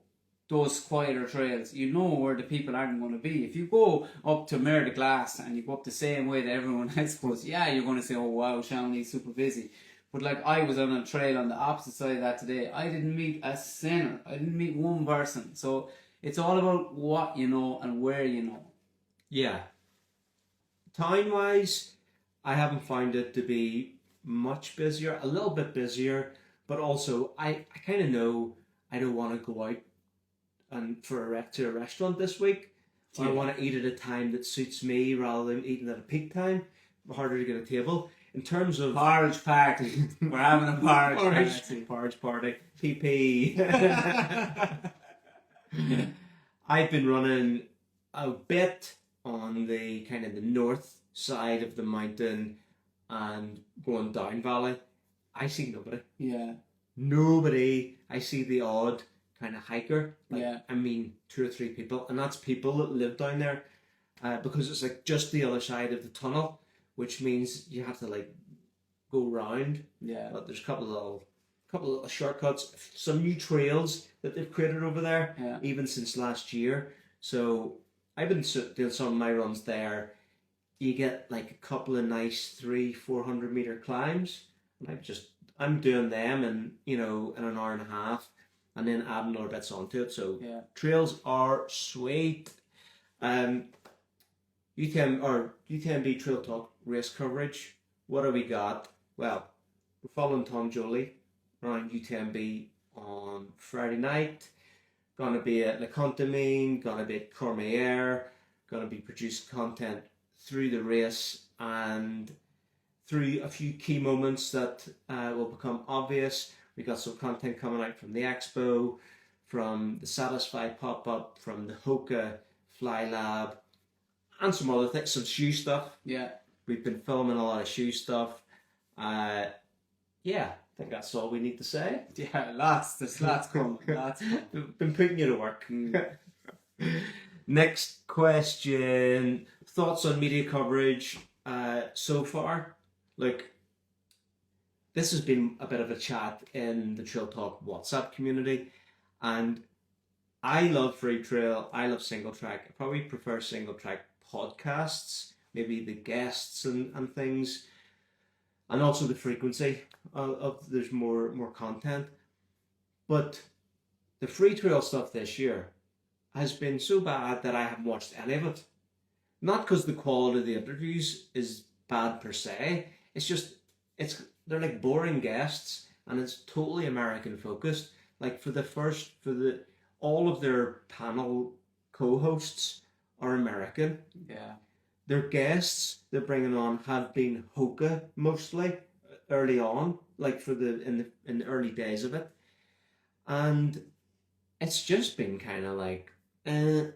B: those quieter trails, you know where the people aren't going to be. If you go up to Mer de Glace and you go up the same way that everyone else goes, yeah, you're going to say, oh wow, Chamonix is super busy. But like, I was on a trail on the opposite side of that today. I didn't meet a sinner. I didn't meet one person. So it's all about what you know and where you know.
A: Yeah. Time-wise, I haven't found it to be much busier. A little bit busier, but also I kind of know I don't want to go out and to a restaurant this week. I want to eat at a time that suits me rather than eating at a peak time. Harder to get a table. In terms of
B: porridge party, we're having a
A: porridge party. PP. I've been running a bit on the kind of the north side of the mountain and going down valley. I see nobody.
B: Yeah.
A: Nobody. I see the odd kind of hiker.
B: Yeah.
A: I mean, 2 or 3 people, and that's people that live down there, because it's like just the other side of the tunnel, which means you have to like go round.
B: Yeah.
A: But there's a couple couple of shortcuts, some new trails that they've created over there,
B: Yeah.
A: even since last year. So I've been doing some of my runs there. You get like a couple of nice 300-400 meter climbs, and I'm doing them in in an hour and a half, and then adding other bits onto it. So
B: Yeah.
A: trails are sweet. UTMB Trail Talk race coverage. What do we got? Well, we're following Tom Jolie around UTMB on Friday night. Gonna be at Le Contamine, gonna be at Cormier, gonna be producing content through the race and through a few key moments that will become obvious. We got some content coming out from the expo, from the Satisfy pop-up, from the Hoka Fly Lab, and some other things, some shoe stuff.
B: Yeah.
A: We've been filming a lot of shoe stuff. Yeah, I think that's all we need to say.
B: Yeah, there's lots coming. Lots coming.
A: We've been putting you to work.
B: Mm.
A: Next question. Thoughts on media coverage so far? Look, this has been a bit of a chat in the Trail Talk WhatsApp community, and I love free trail. I love single track. I probably prefer single track podcasts, maybe the guests and things, and also the frequency of there's more content. But the free trail stuff this year has been so bad that I haven't watched any of it. Not because the quality of the interviews is bad per se. It's just they're like boring guests, and it's totally American focused. Like all of their panel co-hosts are American.
B: Yeah.
A: Their guests they're bringing on have been Hoka mostly early on, like in the early days of it, and it's just been kind of like, and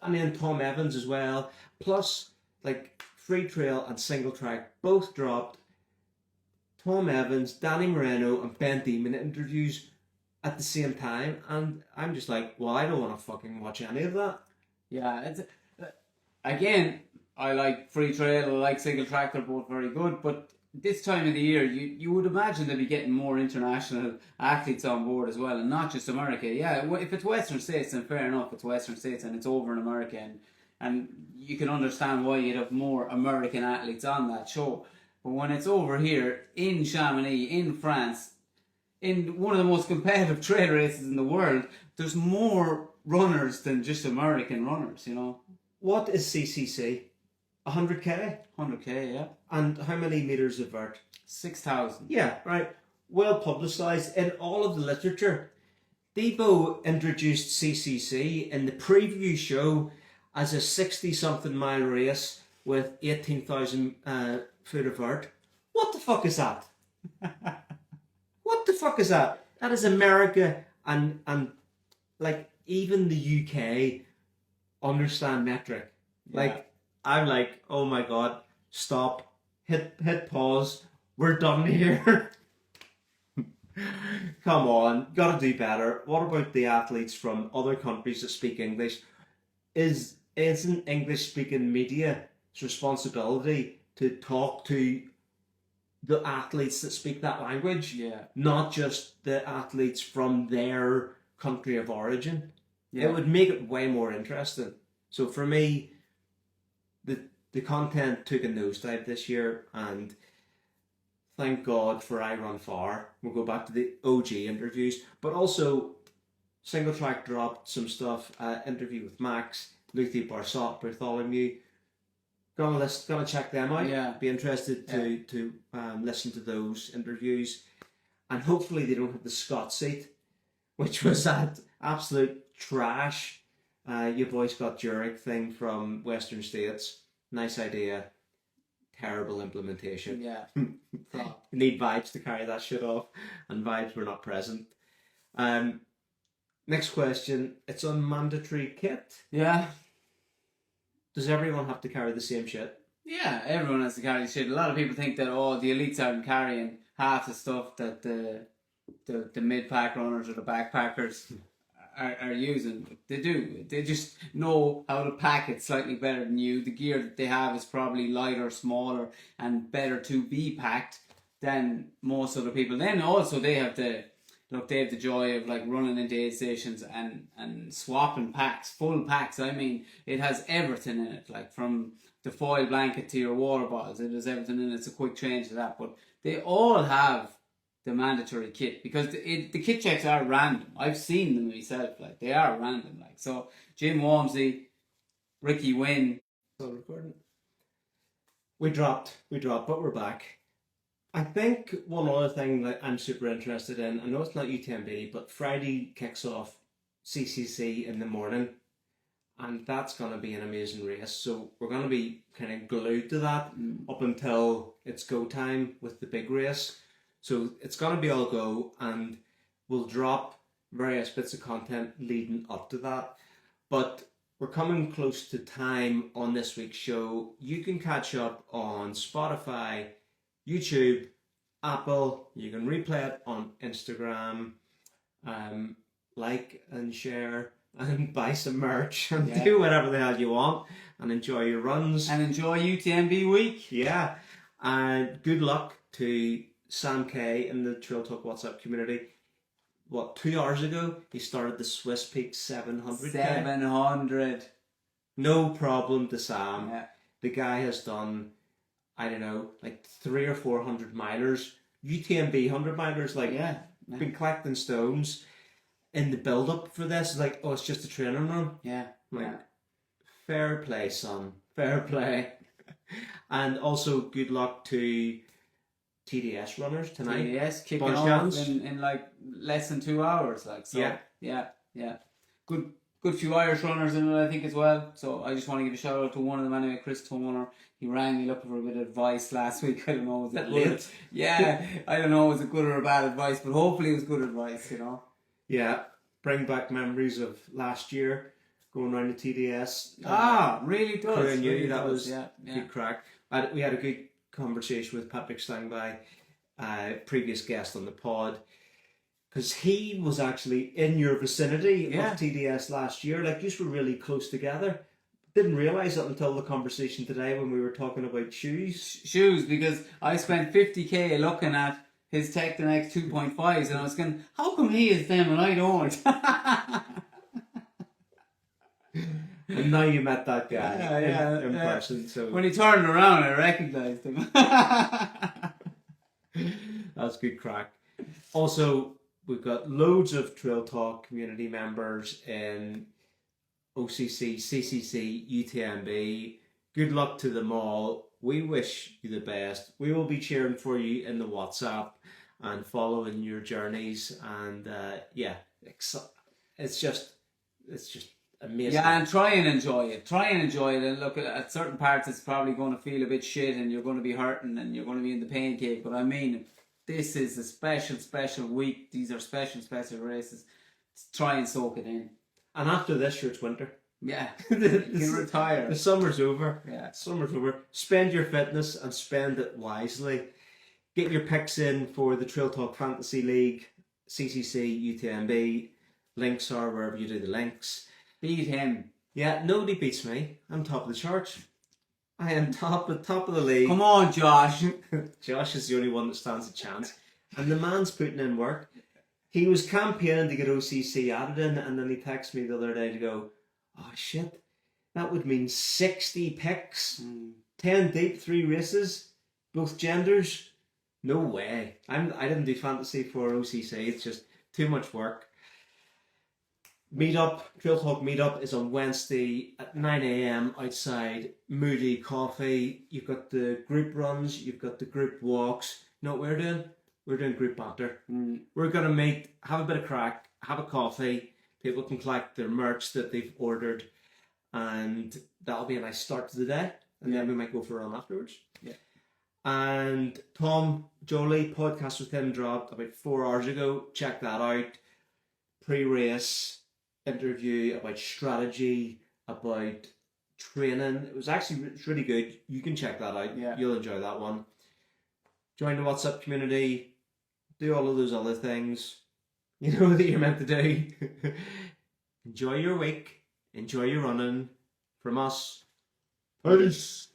A: then Tom Evans as well. Plus, like free trail and single track both dropped Tom Evans, Danny Moreno, and Ben Demon interviews at the same time, and I'm just like, well, I don't want to fucking watch any of that.
B: Yeah, it's again, I like free trail, I like single track, they're both very good, but this time of the year, you would imagine they'd be getting more international athletes on board as well, and not just America. Yeah, if it's Western States, then fair enough, it's Western States and it's over in America, and you can understand why you'd have more American athletes on that show. But when it's over here, in Chamonix, in France, in one of the most competitive trail races in the world, there's more runners than just American runners,
A: What is CCC? 100k?
B: 100k, yeah.
A: And how many meters of vert?
B: 6,000.
A: Yeah, right. Well publicised in all of the literature. Debo introduced CCC in the preview show as a 60-something mile race with 18,000 foot of vert. What the fuck is that? What the fuck is that? That is America, and like even the UK understand metric.
B: Yeah.
A: Like I'm like, oh my god, stop, hit pause, we're done here. Come on, gotta do better. What about the athletes from other countries that speak English? Isn't English speaking media's responsibility to talk to the athletes that speak that language?
B: Yeah.
A: Not just the athletes from their country of origin.
B: Yeah.
A: It would make it way more interesting. So for me, the content took a nosedive this year, and thank God for I Run Far. We'll go back to the OG interviews, but also single track dropped some stuff. Interview with Max, Luthi Bartholomew. Gonna check them out.
B: Yeah.
A: Be interested to listen to those interviews, and hopefully they don't have the Scott seat, which was that absolute trash. Your boy Scott Jurek thing from Western States. Nice idea, terrible implementation.
B: Yeah.
A: Need Vibes to carry that shit off, and Vibes were not present. Next question. It's on mandatory kit.
B: Yeah.
A: Does everyone have to carry the same shit?
B: Yeah, everyone has to carry shit. A lot of people think that the elites aren't carrying half the stuff that the mid-pack runners or the backpackers are using. They do. They just know how to pack it slightly better than you. The gear that they have is probably lighter, smaller, and better to be packed. than most other people. Then also they have the joy of like running into aid stations and swapping packs, full packs. I mean, it has everything in it, like from the foil blanket to your water bottles. It has everything in it. It's a quick change to that, but they all have the mandatory kit because the kit checks are random. I've seen them myself, like they are random. Like so, Jim Walmsley, Ricky Wynn.
A: Still recording. We dropped, but we're back. I think one other thing that I'm super interested in, I know it's not UTMB, but Friday kicks off CCC in the morning, and that's going to be an amazing race. So we're going to be kind of glued to that up until it's go time with the big race. So it's going to be all go, and we'll drop various bits of content leading up to that. But we're coming close to time on this week's show. You can catch up on Spotify, YouTube, Apple. You can replay it on Instagram. Like and share and buy some merch and do whatever the hell you want and enjoy your runs.
B: And enjoy UTMB week.
A: Yeah. And good luck to Sam K in the Trail Talk WhatsApp community. 2 hours ago, he started the Swiss Peak 700.
B: 700.
A: No problem to Sam.
B: Yeah.
A: The guy has done, I don't know, like 300 or 400 milers. UTMB 100 milers, like, been collecting stones in the build up for this. Like, oh, it's just a training run.
B: Yeah.
A: Like, fair play, son. Fair play. And also, good luck to TDS runners tonight.
B: TDS kicking off in like less than 2 hours. Like so, yeah. Good few Irish runners in it, I think, as well. So I just want to give a shout out to one of them anyway, Chris Toner. He rang me looking for a bit of advice last week. I don't know, was it good? Yeah, I don't know, was it good or bad advice, but hopefully it was good advice, you know.
A: Yeah, bring back memories of last year going around the TDS.
B: Really does.
A: Really that was good crack. We had a good conversation with Patrick Stangby, previous guest on the pod, because he was actually in your vicinity of TDS last year. Like, you were really close together. Didn't realise it until the conversation today when we were talking about shoes.
B: Shoes, because I spent 50k looking at his Tecton X 2.5s and I was going, how come he is them and I don't?
A: And now you met that guy in person. So
B: when he turned around, I recognised him.
A: That's good crack. Also, we've got loads of Trail Talk community members in OCC, CCC, UTMB. Good luck to them all. We wish you the best. We will be cheering for you in the WhatsApp and following your journeys. And it's just amazing.
B: Yeah, and try and enjoy it. And look, at certain parts it's probably going to feel a bit shit and you're going to be hurting and you're going to be in the pain cave. But I mean, this is a special week. These are special races. Try and soak it in.
A: And after this year, it's winter.
B: Yeah, you can retire.
A: The summer's over.
B: Yeah,
A: summer's over. Spend your fitness and spend it wisely. Get your picks in for the Trail Talk Fantasy League, CCC, UTMB. Links are wherever you do the links.
B: Beat him.
A: Yeah, nobody beats me. I'm top of the charts. I am top of the league.
B: Come on, Josh.
A: Josh is the only one that stands a chance. And the man's putting in work. He was campaigning to get OCC added in, and then he texted me the other day to go, oh shit, that would mean 60 picks, 10 deep, 3 races, both genders. No way. I didn't do fantasy for OCC. It's just too much work. Meetup, Trail Talk Meetup is on Wednesday at 9 a.m. outside Moody Coffee. You've got the group runs, you've got the group walks. You know what we're doing? We're doing group banter. We're going to meet, have a bit of crack, have a coffee. People can collect their merch that they've ordered, and that'll be a nice start to the day. And then we might go for a run afterwards.
B: Yeah.
A: And Tom Jolie, podcast with him, dropped about 4 hours ago. Check that out. Pre-race interview about strategy, about training. It's really good. You can check that out.
B: Yeah.
A: You'll enjoy that one. Join the WhatsApp community. Do all of those other things you know that you're meant to do. Enjoy your week. Enjoy your running. From us. Peace.